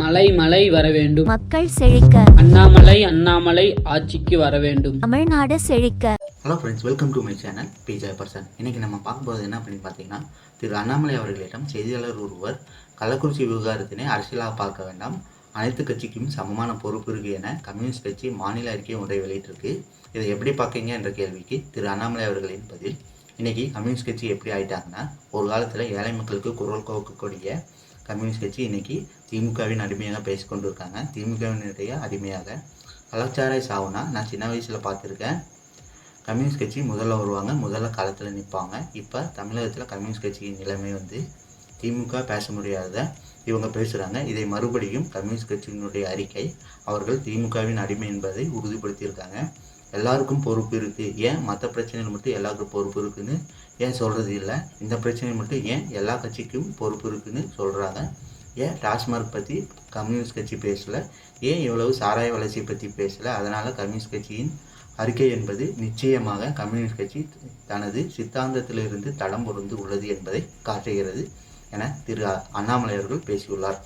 மலை மலை வர வேண்டும். மக்கள் செழிக்க. அண்ணாமலை அண்ணாமலை ஆட்சிக்கு வர வேண்டும். தமிழ்நாடு செழிக்க. Hello friends, welcome to my channel PJ person. இன்றைக்கி நம்ம பார்க்க போகிறது என்ன அப்படின்னு பார்த்தீங்கன்னா, திரு அண்ணாமலை அவர்களிடம் செய்தியாளர் ஒருவர் கள்ளக்குறிச்சி விவகாரத்தினை அரசியலாக பார்க்க வேண்டாம், அனைத்து கட்சிக்கும் சமமான பொறுப்பு இருக்குது என கம்யூனிஸ்ட் கட்சி மாநில அறிக்கை ஒன்றை வெளியிட்டிருக்கு. இதை எப்படி பார்க்கீங்க என்ற கேள்விக்கு திரு அண்ணாமலை அவர்களின் பதில். இன்றைக்கி கம்யூனிஸ்ட் கட்சி எப்படி ஆகிட்டாங்கன்னா, ஒரு காலத்தில் ஏழை மக்களுக்கு குரல் கொடுக்கக்கூடிய கம்யூனிஸ்ட் கட்சி இன்றைக்கி திமுகவின் அடிமையாக பேசிக்கொண்டு இருக்காங்க. திமுகவினுடைய அடிமையாக கலாச்சார சாவுனா நான் சின்ன வயசில் பார்த்துருக்கேன். கம்யூனிஸ்ட் கட்சி முதல்ல வருவாங்க, முதல்ல களத்தில் நிற்பாங்க. இப்போ தமிழகத்தில் கம்யூனிஸ்ட் கட்சியின் நிலைமை திமுக பேச முடியாத இவங்க பேசுகிறாங்க. இதை மறுபடியும் கம்யூனிஸ்ட் கட்சியினுடைய அறிக்கை அவர்கள் திமுகவின் அடிமை என்பதை உறுதிப்படுத்தியிருக்காங்க. எல்லாருக்கும் பொறுப்பு இருக்குது, ஏன் மற்ற பிரச்சனைகள் மட்டும் எல்லாருக்கும் பொறுப்பு இருக்குன்னு ஏன் சொல்கிறது இல்லை, இந்த பிரச்சனை மட்டும் ஏன் எல்லா கட்சிக்கும் பொறுப்பு இருக்குன்னு சொல்கிறாங்க. ஏன் டாஸ்மார்க் பற்றி கம்யூனிஸ்ட் கட்சி பேசலை, ஏன் இவ்வளவு சாராய வளர்ச்சியை பற்றி பேசலை. அதனால் கம்யூனிஸ்ட் கட்சியின் அறிக்கை என்பது நிச்சயமாக கம்யூனிஸ்ட் கட்சி தனது சித்தாந்தத்திலிருந்து தடம் பொருந்து உள்ளது என்பதை காட்டுகிறது என திரு அண்ணாமலை அவர்கள் பேசியுள்ளார்.